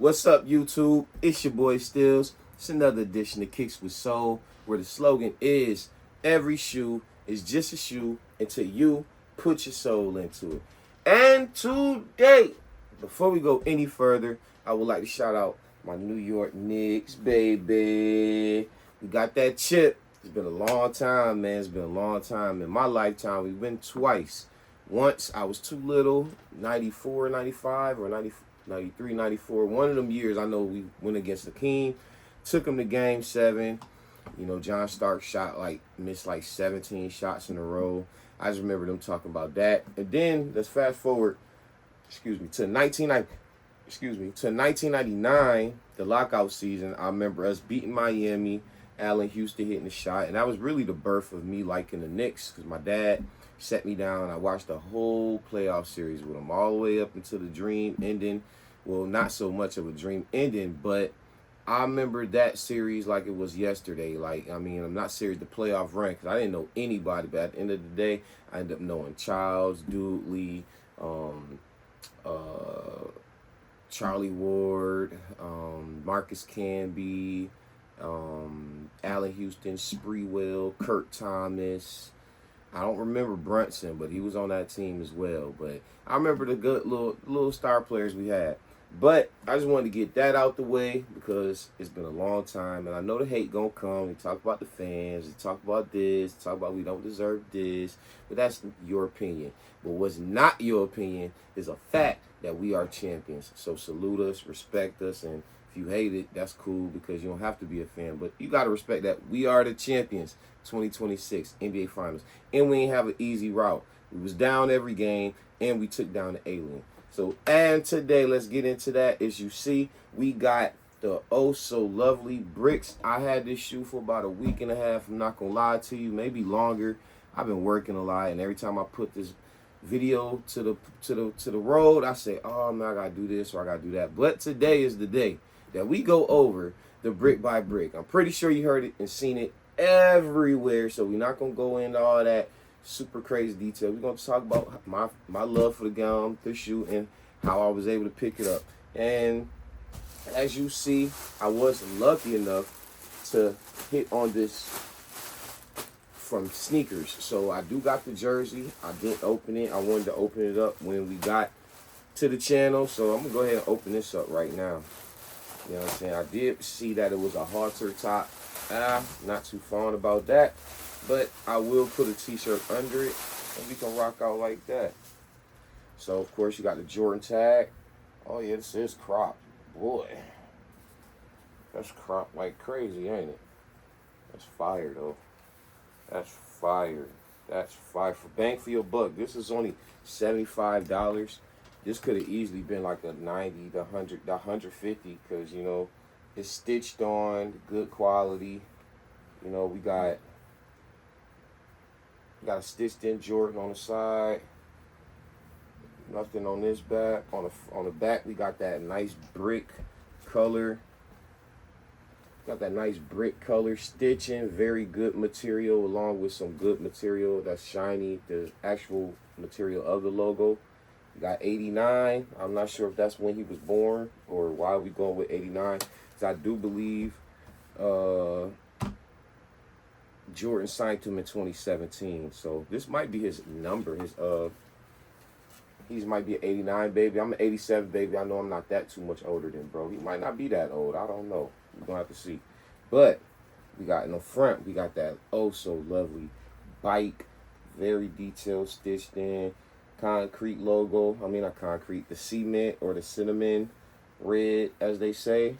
What's up, YouTube? It's your boy steelez. It's another edition of Kicks with Soul, where the slogan is every shoe is just a shoe until you put your soul into it. And today, before we go any further, I would like to shout out my New York Knicks, baby. We got that chip. It's been a long time, man. It's been a long time. In my lifetime, we've been twice. Once I was too little, 94, 95, or 93, 94. One of them years, I know we went against the King. Took them to Game 7. You know, John Stark missed like 17 shots in a row. I just remember them talking about that. And then, let's fast forward, to 1999, the lockout season. I remember us beating Miami, Allen Houston hitting the shot. And that was really the birth of me liking the Knicks, because my dad set me down. I watched the whole playoff series with him all the way up until the dream ending. Well, not so much of a dream ending, but I remember that series like it was yesterday. I'm not serious the playoff run, because I didn't know anybody, but at the end of the day, I ended up knowing Charles Dudley, Charlie Ward, Marcus Camby, Allen Houston, Spreewell, Kurt Thomas. I don't remember Brunson, but he was on that team as well. But I remember the good little star players we had. But I just wanted to get that out the way because it's been a long time, and I know the hate gonna come. They talk about the fans, they talk about this, they talk about we don't deserve this, but that's your opinion. But what's not your opinion is a fact that we are champions. So salute us, respect us, and if you hate it, that's cool because you don't have to be a fan. But you gotta respect that we are the champions, 2026 NBA Finals, and we ain't have an easy route. We was down every game, and we took down the alien. So, and today, let's get into that. As you see, we got the oh so lovely bricks. I had this shoe for about a week and a half. I'm not gonna lie to you, maybe longer. I've been working a lot, and every time I put this video to the road, I say, oh man, I gotta do this or I gotta do that. But today is the day that we go over the brick by brick. I'm pretty sure you heard it and seen it everywhere, so we're not gonna go into all that super crazy detail. We're going to talk about my love for the shoe, and how I was able to pick it up. And as you see, I was lucky enough to hit on this from sneakers. So I do got the jersey. I didn't open it. I wanted to open it up when we got to the channel. So I'm going to go ahead and open this up right now. You know what I'm saying? I did see that it was a halter top. Not too fond about that. But I will put a t-shirt under it, and we can rock out like that. So, of course, you got the Jordan tag. Oh, yeah, this is cropped. Boy, that's cropped like crazy, ain't it? That's fire, though. That's fire. That's fire. For bang for your buck, this is only $75. This could have easily been like a 90 to 100 to 150 because, you know, it's stitched on, good quality. You know, we got a stitched in Jordan on the side. Nothing on this back. On the back, we got that nice brick color. Got that nice brick color stitching. Very good material, along with some good material that's shiny. The actual material of the logo. We got 89. I'm not sure if that's when he was born or why we going with 89. Because I do believe Jordan signed him in 2017, so this might be his number. He might be an 89 baby. I'm an 87 baby. I know I'm not that too much older than bro. He might not be that old. I don't know. We're gonna have to see. But we got in the front, we got that oh so lovely bike, very detailed, stitched in, concrete logo. I mean, not concrete, the cement or the cinnamon red, as they say.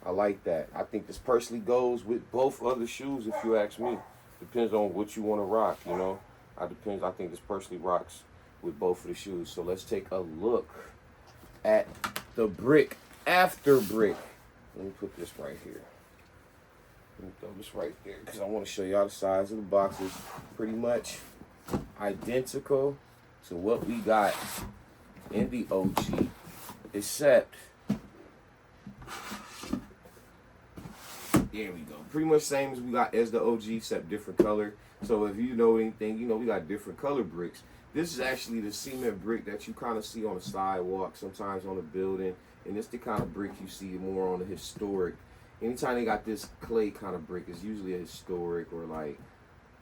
I like that. I think this personally goes with both other shoes, if you ask me. Depends on what you want to rock, you know. I think this personally rocks with both of the shoes. So let's take a look at the brick after brick. Let me put this right here. Let me throw this right there because I want to show y'all the size of the boxes. Pretty much identical to what we got in the OG, except there we go. Pretty much same as we got as the OG, except different color. So if you know anything, you know we got different color bricks. This is actually the cement brick that you kind of see on the sidewalk, sometimes on the building. And it's the kind of brick you see more on the historic. Anytime they got this clay kind of brick, it's usually a historic or like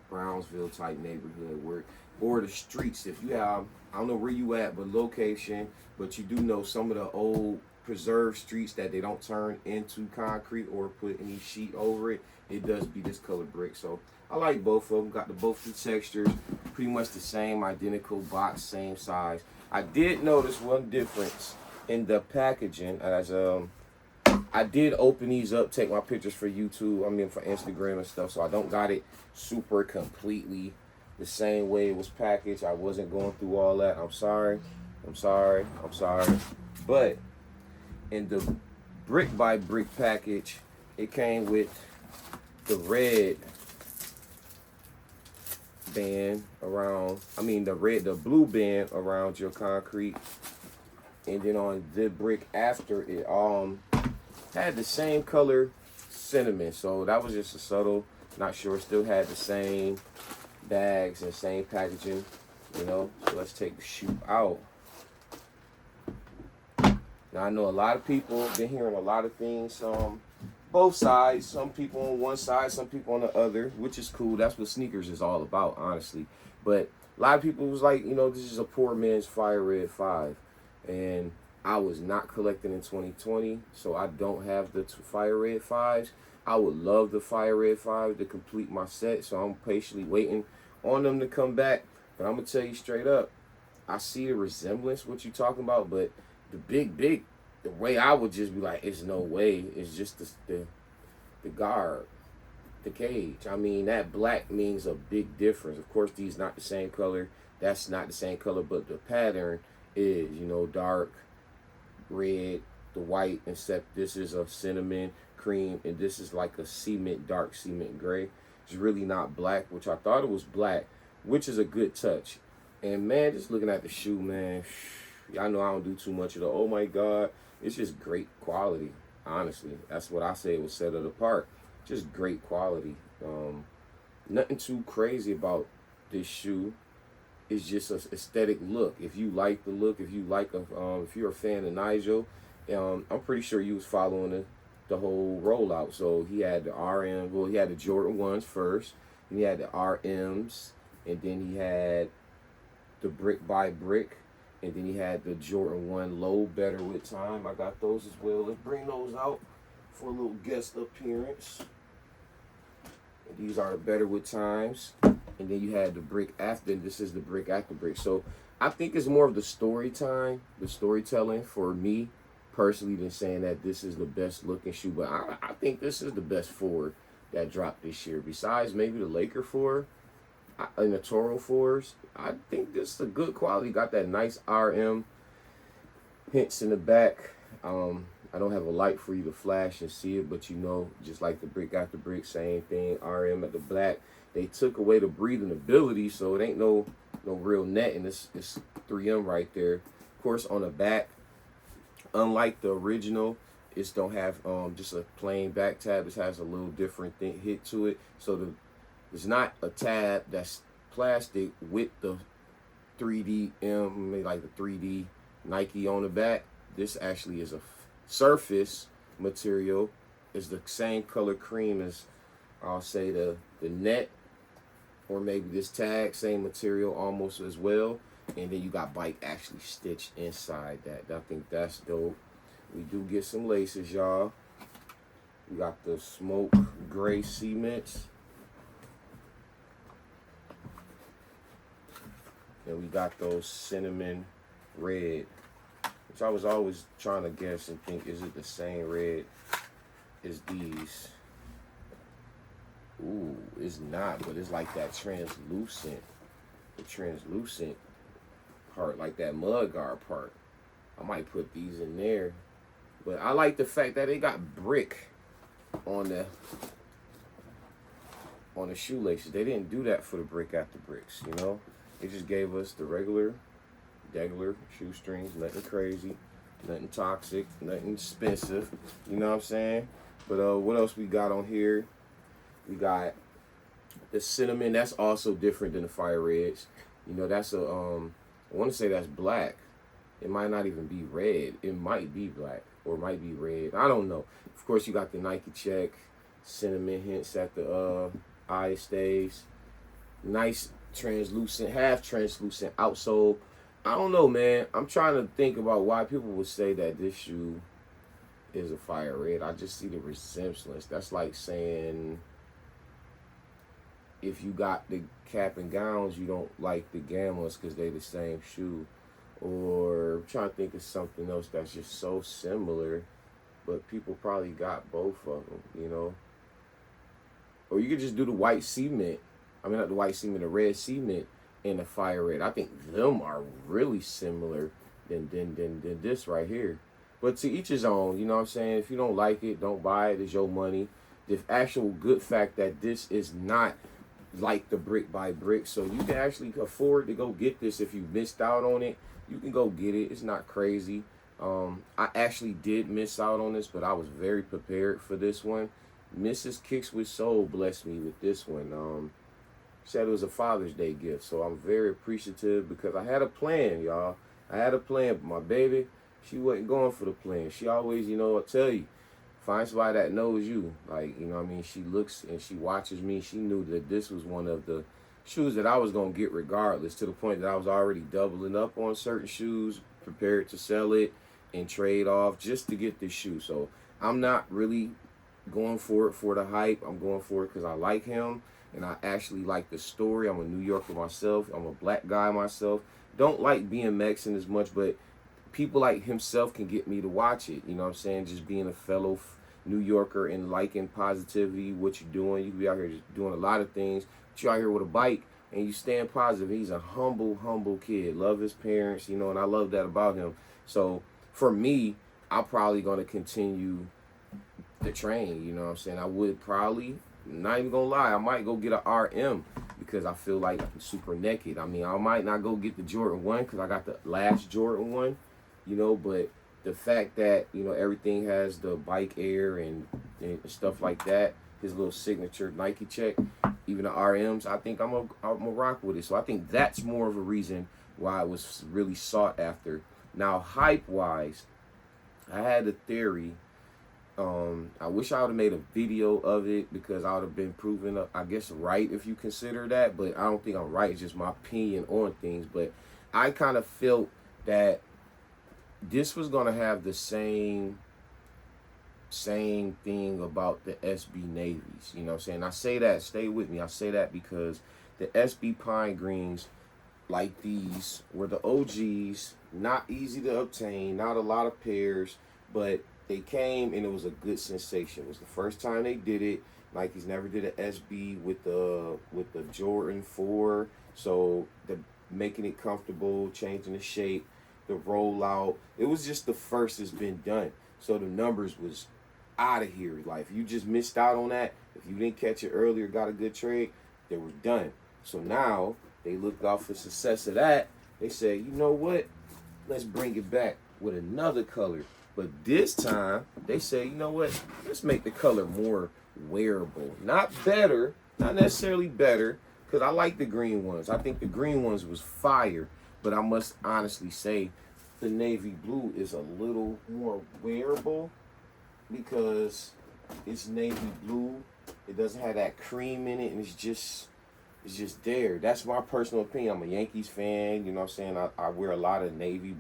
Brownsville type neighborhood or the streets. If you have, I don't know where you at, but location, but you do know some of the old preserved streets that they don't turn into concrete or put any sheet over it, it does be this color brick. So I like both of them. Got both the textures, pretty much the same, identical box, same size. I did notice one difference in the packaging as I did open these up, take my pictures for YouTube, I mean for Instagram and stuff, so I don't got it super completely the same way it was packaged. I wasn't going through all that. I'm sorry. But in the brick by brick package, it came with the red band around, the blue band around your concrete. And then on the brick after it, had the same color cinnamon. So that was just a subtle, not sure, still had the same bags and same packaging, you know. So let's take the shoe out. Now I know a lot of people been hearing a lot of things, both sides, some people on one side, some people on the other, which is cool. That's what sneakers is all about, honestly. But a lot of people was like, you know, this is a poor man's Fire Red 5. And I was not collecting in 2020, so I don't have the Fire Red 5s. I would love the Fire Red 5 to complete my set, so I'm patiently waiting on them to come back. But I'm going to tell you straight up, I see the resemblance, what you're talking about, but the big, the way I would just be like, it's no way. It's just the guard, the cage. I mean, that black means a big difference. Of course, these not the same color. That's not the same color, but the pattern is, you know, dark red, the white, except this is a cinnamon cream, and this is like a cement, dark cement gray. It's really not black, which I thought it was black, which is a good touch. And man, just looking at the shoe, man, y'all know I don't do too much of the, oh my God, it's just great quality, honestly. That's what I say would set it apart. Just great quality. Nothing too crazy about this shoe. It's just an aesthetic look. If you like the look, if you like if you're a fan of Nigel, I'm pretty sure you was following the whole rollout. So he had the RM, well, he had the Jordan 1s first, and he had the RMs, and then he had the brick by brick, and then he had the Jordan 1 low, better with time. I got those as well. Let's bring those out for a little guest appearance. And these are the better with times. And then you had the brick after, and this is the brick after brick. So I think it's more of the storytelling for me personally than saying that this is the best looking shoe. But I think this is the best 4 that dropped this year. Besides maybe the Laker 4 and the Toro 4s, I think this is a good quality. Got that nice RM hints in the back. I don't have a light for you to flash and see it, but you know, just like the brick after brick, same thing, RM at the black. They took away the breathing ability, so it ain't no real net, and it's 3M right there. Of course, on the back, unlike the original, it don't have just a plain back tab. It has a little different hit to it. So it's not a tab that's plastic with the 3D maybe like the 3D Nike on the back. This actually is a surface material. It's the same color cream as, I'll say, the net, or maybe this tag, same material almost as well. And then you got bike actually stitched inside that. I think that's dope. We do get some laces, y'all. We got the smoke gray cements. And we got those cinnamon red, which I was always trying to guess and think, is it the same red as these? Ooh, it's not, but it's like that translucent, the translucent part, like that mud guard part. I might put these in there, but I like the fact that they got brick on the shoelaces. They didn't do that for the brick after bricks, you know. They just gave us the regular shoestrings, nothing crazy, nothing toxic, nothing expensive, you know what I'm saying? But what else we got on here? We got the cinnamon. That's also different than the Fire Reds. You know, that's a I want to say that's black. It might not even be red. It might be black or it might be red. I don't know. Of course, you got the Nike check, cinnamon hints at the eye stays. Nice translucent, half translucent outsole. I don't know, man. I'm trying to think about why people would say that this shoe is a fire red. I just see the resemblance. That's like saying if you got the cap and gowns, you don't like the gammas because they the same shoe. Or I'm trying to think of something else that's just so similar, but people probably got both of them, you know. Or you could just do the white cement. I mean, not the white cement, the red cement and the fire red. I think them are really similar than this right here. But to each his own, you know what I'm saying? If you don't like it, don't buy it. It's your money. The actual good fact that this is not like the brick by brick, so you can actually afford to go get this. If you missed out on it, you can go get it. It's not crazy. I actually did miss out on this, but I was very prepared for this one. Mrs. KickzWitSoul blessed me with this one. Said it was a Father's Day gift, so I'm very appreciative because I had a plan, y'all. I had a plan, but my baby, she wasn't going for the plan. She always, you know, I tell you, find somebody that knows you. Like, you know what I mean? She looks and she watches me. She knew that this was one of the shoes that I was going to get regardless, to the point that I was already doubling up on certain shoes, prepared to sell it and trade off just to get this shoe. So I'm not really going for it for the hype. I'm going for it because I like him and I actually like the story. I'm a New Yorker myself. I'm a black guy myself. Don't like BMXing as much, but people like himself can get me to watch it. You know what I'm saying? Just being a fellow New Yorker and liking positivity, what you're doing. You can be out here just doing a lot of things. But you're out here with a bike and you staying positive. He's a humble kid. Love his parents, you know, and I love that about him. So for me, I'm probably going to continue the train, you know what I'm saying? I would probably, not even gonna lie, I might go get an RM because I feel like I'm super naked. I mean, I might not go get the Jordan 1 because I got the last Jordan 1, you know, but the fact that, you know, everything has the bike air and stuff like that, his little signature Nike check, even the RMs, I think I'm gonna rock with it. So I think that's more of a reason why it was really sought after. Now, hype-wise, I had a theory. I wish I would have made a video of it because I would have been proven, I guess, right if you consider that. But I don't think I'm right. It's just my opinion on things. But I kind of felt that this was going to have the same thing about the SB Navies. You know what I'm saying? I say that, stay with me. I say that because the SB Pine Greens, like these, were the OGs. Not easy to obtain. Not a lot of pairs. But they came and it was a good sensation. It was the first time they did it. Nike's never did an SB with the Jordan 4. So the making it comfortable, changing the shape, the rollout. It was just the first that's been done. So the numbers was out of here. Like if you just missed out on that, if you didn't catch it earlier, got a good trade, they were done. So now they looked out for success of that. They said, you know what? Let's bring it back with another color. But this time, they say, you know what? Let's make the color more wearable. Not better, not necessarily better, because I like the green ones. I think the green ones was fire. But I must honestly say the navy blue is a little more wearable because it's navy blue. It doesn't have that cream in it, and it's just there. That's my personal opinion. I'm a Yankees fan. You know what I'm saying? I wear a lot of navy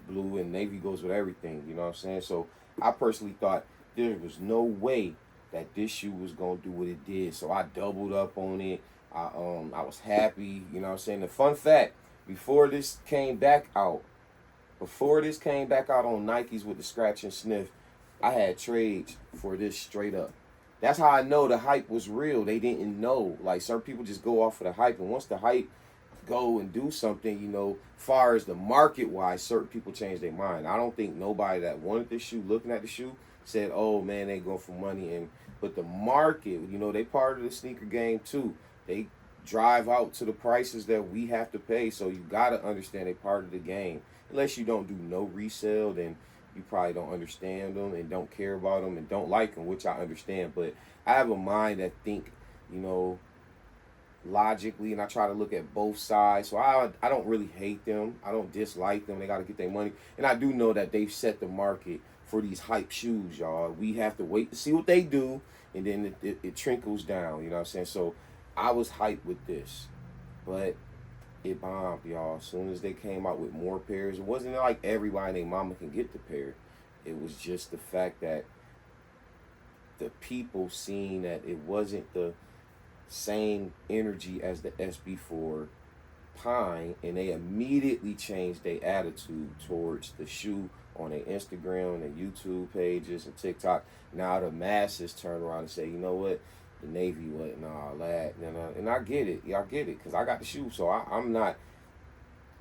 blue, and navy goes with everything, you know what I'm saying? So I personally thought there was no way that this shoe was gonna do what it did. So I doubled up on it. I was happy, you know what I'm saying? The fun fact, before this came back out on Nikes with the scratch and sniff, I had trades for this straight up. That's how I know the hype was real. They didn't know. Like, certain people just go off of the hype, and once the hype go and do something, you know, far as the market wise, certain people change their mind. I don't think nobody that wanted this shoe, looking at the shoe, said, oh man, they going for money. But the market, you know, they part of the sneaker game too. They drive out to the prices that we have to pay. So you gotta understand they part of the game. Unless you don't do no resale, then you probably don't understand them and don't care about them and don't like them, which I understand. But I have a mind that think, you know, logically, and I try to look at both sides. So I don't really hate them. I don't dislike them. They got to get their money. And I do know that they've set the market for these hype shoes, y'all. We have to wait to see what they do, and then it trickles down, you know what I'm saying? So I was hyped with this, but it bombed, y'all. As soon as they came out with more pairs, it wasn't like everybody and their mama can get the pair. It was just the fact that the people seeing that it wasn't the same energy as the SB4 Pine, and they immediately changed their attitude towards the shoe on their Instagram and YouTube pages and TikTok. Now the masses turn around and say, you know what, the Navy wasn't all that. And I get it. Y'all get it, because I got the shoe, so I'm not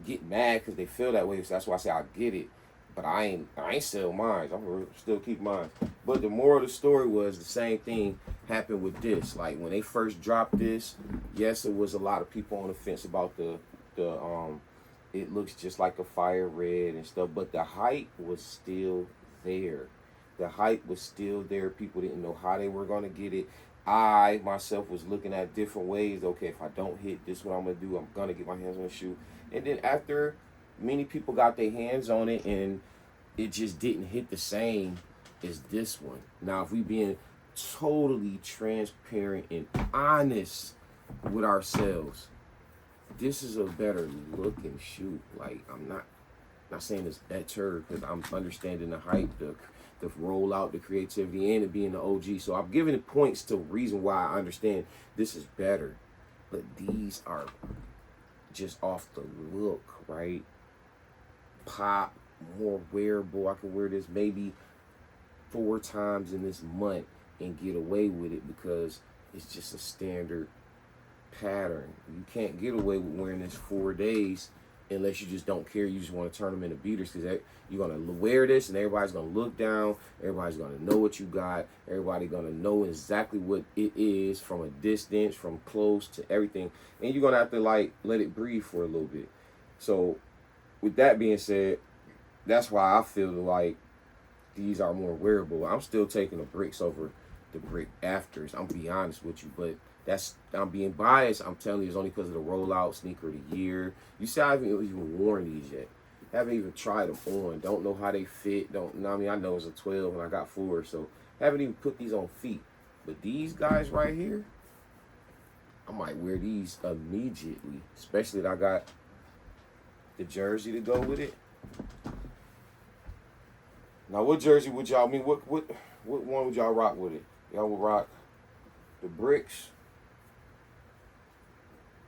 getting mad because they feel that way. So that's why I say I get it. But I ain't sell mine. I'm gonna still keep mine. But the moral of the story was the same thing happened with this. Like when they first dropped this, yes, it was a lot of people on the fence about the it looks just like a fire red and stuff, but the hype was still there. The hype was still there. People didn't know how they were gonna get it. I myself was looking at different ways. Okay, if I don't hit this, what I'm gonna do, I'm gonna get my hands on the shoe. And then after many people got their hands on it, and it just didn't hit the same as this one. Now, if we being totally transparent and honest with ourselves, this is a better looking shoe. Like, I'm not saying it's better, because I'm understanding the hype, the rollout, the creativity, and it being the OG. So I'm giving it points to reason why I understand this is better. But these are just off the look, right? Pop, more wearable. I can wear this maybe 4 times in this month and get away with it, because it's just a standard pattern. You can't get away with wearing this 4 days unless you just don't care. You just want to turn them into beaters, because you're going to wear this and everybody's going to look down. Everybody's going to know what you got. Everybody's going to know exactly what it is from a distance, from close to everything. And you're going to have to like let it breathe for a little bit. So with that being said, that's why I feel like these are more wearable. I'm still taking the bricks over the brick afters. I'm gonna be honest with you, but I'm being biased. I'm telling you, it's only because of the rollout sneaker of the year. You see, I haven't even worn these yet. Haven't even tried them on. Don't know how they fit. I mean, I know it's a 12 and I got 4, so haven't even put these on feet. But these guys right here, I might wear these immediately, especially that I got the jersey to go with it. Now, what jersey would y'all, what one would y'all rock with it? Y'all would rock the bricks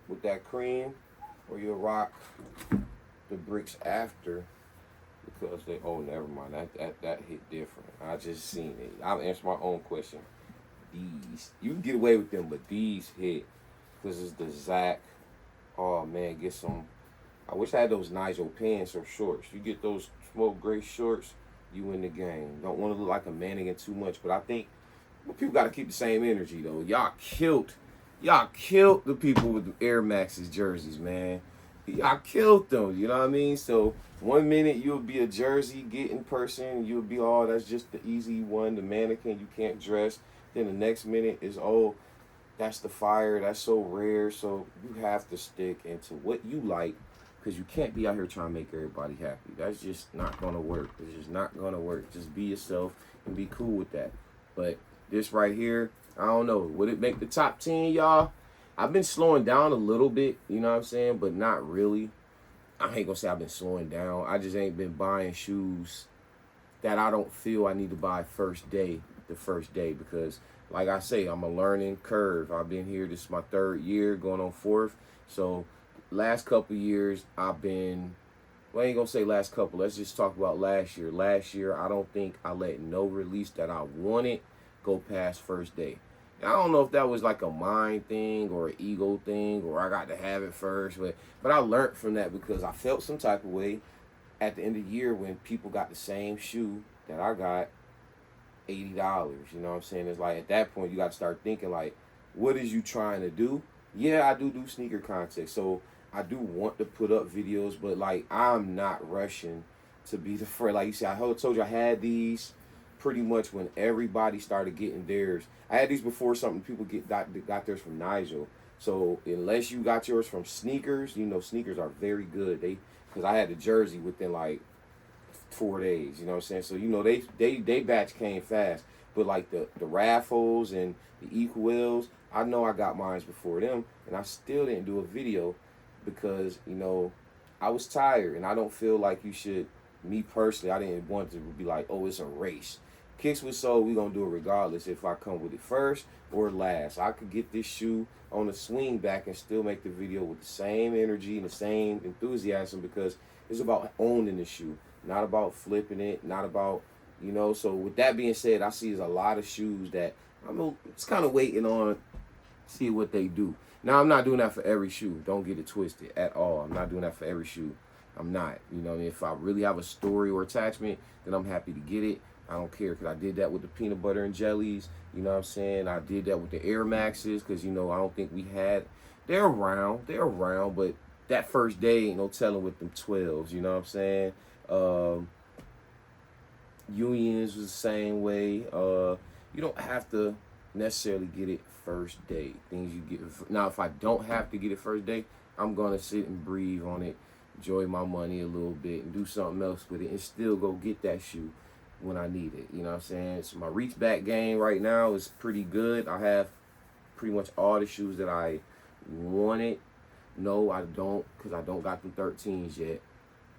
with that cream, or you'll rock the bricks after, because they, oh, never mind, that hit different. I just seen it. I'll answer my own question. These, you can get away with them, but these hit, because it's the Zach. Oh, man, get some. I wish I had those Nigel pants or shorts. You get those smoke gray shorts, you in the game. Don't want to look like a mannequin too much, but I think people got to keep the same energy, though. Y'all killed the people with the Air Max's jerseys, man. Y'all killed them, you know what I mean? So one minute you'll be a jersey getting person, you'll be, oh, that's just the easy one, the mannequin, you can't dress. Then the next minute is, oh, that's the fire, that's so rare. So you have to stick into what you like, because you can't be out here trying to make everybody happy. That's just not going to work. It's just not going to work. Just be yourself and be cool with that. But this right here, I don't know. Would it make the top 10, y'all? I've been slowing down a little bit, you know what I'm saying? But not really. I ain't going to say I've been slowing down. I just ain't been buying shoes that I don't feel I need to buy the first day. Because, like I say, I'm a learning curve. I've been here. This is my 3rd year, going on 4th. So last couple years, I've been, well, I ain't gonna say last couple. Let's just talk about last year. Last year, I don't think I let no release that I wanted go past first day. And I don't know if that was like a mind thing or an ego thing, or I got to have it first. But I learned from that, because I felt some type of way at the end of the year when people got the same shoe that I got, $80. You know what I'm saying? It's like, at that point, you got to start thinking, like, what is you trying to do? Yeah, I do sneaker content, so I do want to put up videos, but like, I'm not rushing to be the first. Like you said, I told you I had these pretty much when everybody started getting theirs. I had these before people got theirs from Nigel. So unless you got yours from sneakers, you know sneakers are very good. Because I had the jersey within like 4 days. You know what I'm saying? So you know they batch came fast. But like the raffles and the equals, I know I got mines before them, and I still didn't do a video because you know I was tired, and I don't feel like you should. Me personally, I didn't want to be like, oh, it's a race. Kicks with Soul, we gonna do it regardless if I come with it first or last. I could get this shoe on the swing back and still make the video with the same energy and the same enthusiasm because it's about owning the shoe, not about flipping it, not about, you know. So with that being said, I see there's a lot of shoes that I'm just kind of waiting on, see what they do. Now I'm not doing that for every shoe. Don't get it twisted at all. I'm not doing that for every shoe. I'm not. You know, if I really have a story or attachment, then I'm happy to get it. I don't care because I did that with the peanut butter and jellies. You know what I'm saying? I did that with the Air Maxes because, you know, I don't think we had. They're around, but that first day ain't no telling with them 12s. You know what I'm saying? Unions was the same way. You don't have to necessarily get it first day. Things you get. Now, if I don't have to get it first day, I'm going to sit and breathe on it, enjoy my money a little bit, and do something else with it, and still go get that shoe when I need it. You know what I'm saying? So my reach back game right now is pretty good. I have pretty much all the shoes that I wanted. No, I don't, because I don't got them 13s yet.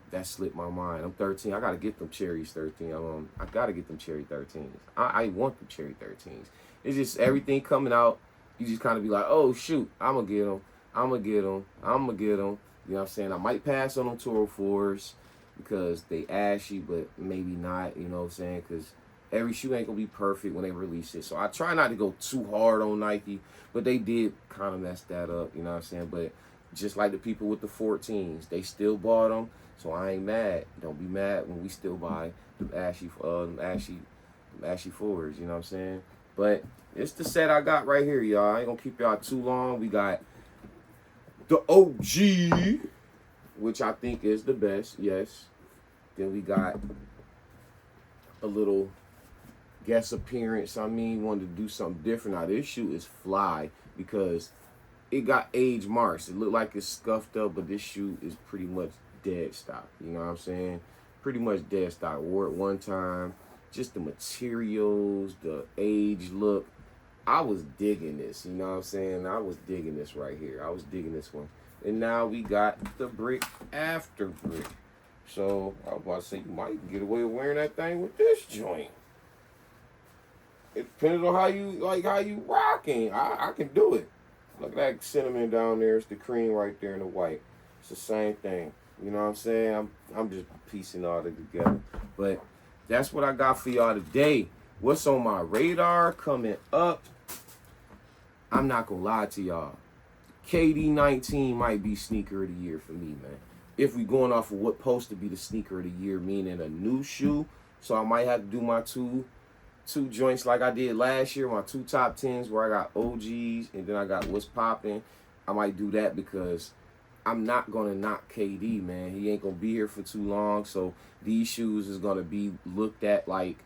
That slipped my mind. I'm 13. I got to get them cherries 13. I got to get them cherry 13s. I want them cherry 13s. It's just everything coming out. You just kind of be like, oh, shoot, I'm going to get them. I'm going to get them. I'm going to get them. You know what I'm saying? I might pass on them Toro 4s because they ashy, but maybe not, you know what I'm saying? Because every shoe ain't going to be perfect when they release it. So I try not to go too hard on Nike, but they did kind of mess that up, you know what I'm saying? But just like the people with the 14s, they still bought them, so I ain't mad. Don't be mad when we still buy them ashy 4s, you know what I'm saying? But it's the set I got right here, y'all. I ain't going to keep y'all too long. We got the OG, which I think is the best, yes. Then we got a little guest appearance. I mean, wanted to do something different. Now, this shoe is fly because it got age marks. It looked like it's scuffed up, but this shoe is pretty much dead stock. You know what I'm saying? Pretty much dead stock. Wore it one time. Just the materials, the age look. I was digging this, you know what I'm saying? I was digging this right here. I was digging this one. And now we got the brick after brick. So I was about to say, you might get away with wearing that thing with this joint. It depends on how you rocking. I can do it. Look at that cinnamon down there. It's the cream right there in the white. It's the same thing. You know what I'm saying? I'm just piecing all that together. But that's what I got for y'all today. What's on my radar coming up? I'm not going to lie to y'all. KD19 might be sneaker of the year for me, man. If we going off of what supposed to be the sneaker of the year, meaning a new shoe. So I might have to do my two joints like I did last year, my 2 top 10s where I got OGs and then I got what's popping. I might do that because I'm not going to knock KD, man. He ain't going to be here for too long. So these shoes is going to be looked at like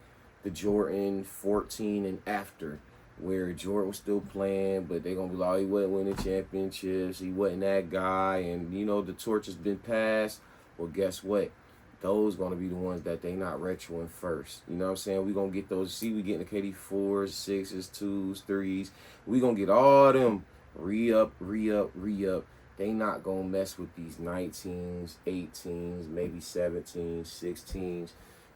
the Jordan 14 and after, where Jordan was still playing, but they're going to be like, oh, he wasn't winning championships, he wasn't that guy, and, you know, the torch has been passed. Well, guess what? Those going to be the ones that they not retroing first. You know what I'm saying? we going to get those. See, we getting the KD 4s, 6s, 2s, 3s. we going to get all them re-up. They not going to mess with these 19s, 18s, maybe 17s, 16s.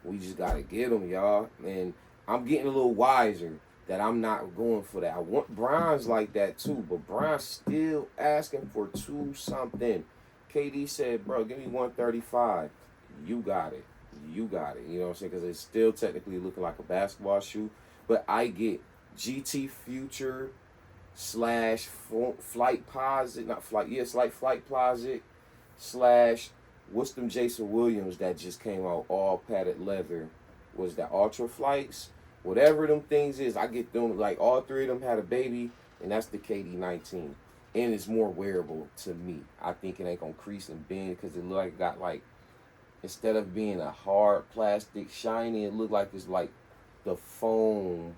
We just got to get them, y'all. And I'm getting a little wiser that I'm not going for that. I want Brian's like that too, but Brian's still asking for 2 something. KD said, bro, give me 135. You got it. You got it. You know what I'm saying? Because it's still technically looking like a basketball shoe. But I get GT Future / Flight Posit, not Flight, yeah, it's like Flight Posit / what's them Jason Williams that just came out, all padded leather? Was that Ultra Flights? Whatever them things is, I get them, like all 3 of them had a baby, and that's the KD19. And it's more wearable to me. I think it ain't gonna crease and bend because it look like it got like, instead of being a hard plastic shiny, it look like it's like the foam,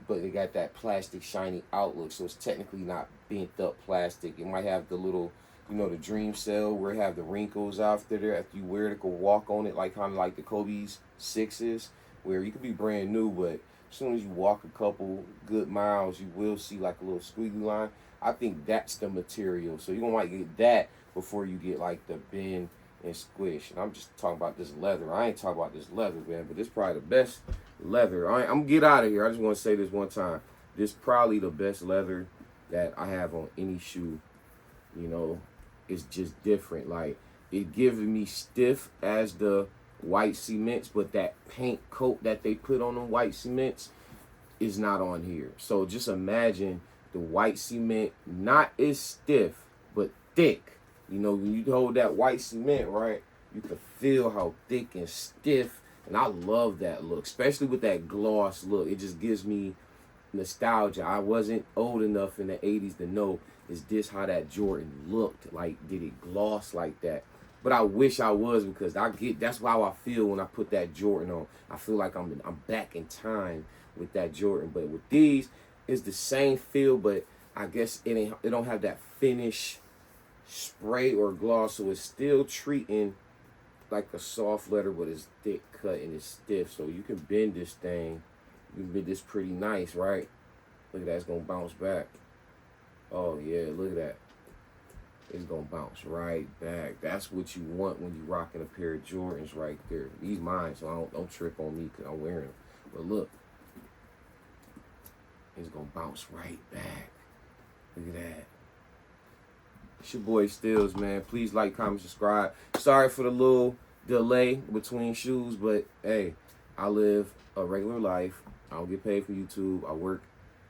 but it got that plastic shiny outlook, so it's technically not bent up plastic. It might have the little, you know, the dream cell where it have the wrinkles after there. After you wear it, it can walk on it, like kind of like the Kobe's 6s, where you could be brand new, but as soon as you walk a couple good miles, you will see like a little squiggly line. I think that's the material. So you're going to want to get that before you get like the bend and squish. And I'm just talking about this leather. I ain't talking about this leather, man, but this probably the best leather. I'm going to get out of here. I just want to say this one time. This probably the best leather that I have on any shoe. You know, it's just different. Like, it gives me stiff as the white cements, but that paint coat that they put on them white cements is not on here. So just imagine the white cement not as stiff, but thick. You know, when you hold that white cement, right, you can feel how thick and stiff. And I love that look, especially with that gloss look. It just gives me nostalgia. I wasn't old enough in the 80s to know, is this how that Jordan looked? Like, did it gloss like that? But I wish I was, because that's how I feel when I put that Jordan on. I feel like I'm back in time with that Jordan. But with these, it's the same feel, but I guess it don't have that finish spray or gloss, so it's still treating like a soft leather, but it's thick cut and it's stiff. So you can bend this thing. You can bend this pretty nice, right? Look at that, it's gonna bounce back. Oh yeah, look at that. It's gonna bounce right back. That's what you want when you rocking a pair of Jordans right there. These mine, so don't trip on me because I'm wearing them. But look, it's gonna bounce right back. Look at that. It's your boy steelez, man. Please like, comment, subscribe. Sorry for the little delay between shoes, but hey, I live a regular life. I don't get paid for YouTube. I work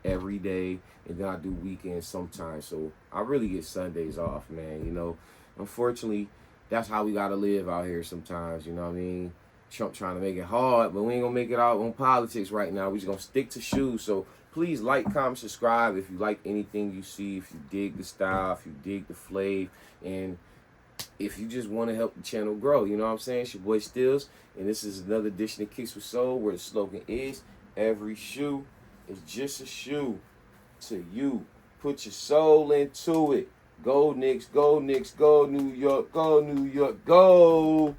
every day, and then I do weekends sometimes. So I really get Sundays off, man. You know, unfortunately, that's how we gotta live out here sometimes. You know what I mean? Trump trying to make it hard, but we ain't gonna make it out on politics right now. We just gonna stick to shoes. So please like, comment, subscribe if you like anything you see, if you dig the style, if you dig the flav, and if you just want to help the channel grow. You know what I'm saying? It's your boy steelez, and this is another edition of KickzWitSoul, where the slogan is, every shoe is just a shoe to you. Put your soul into it. Go Knicks, go Knicks, go New York, go New York, go.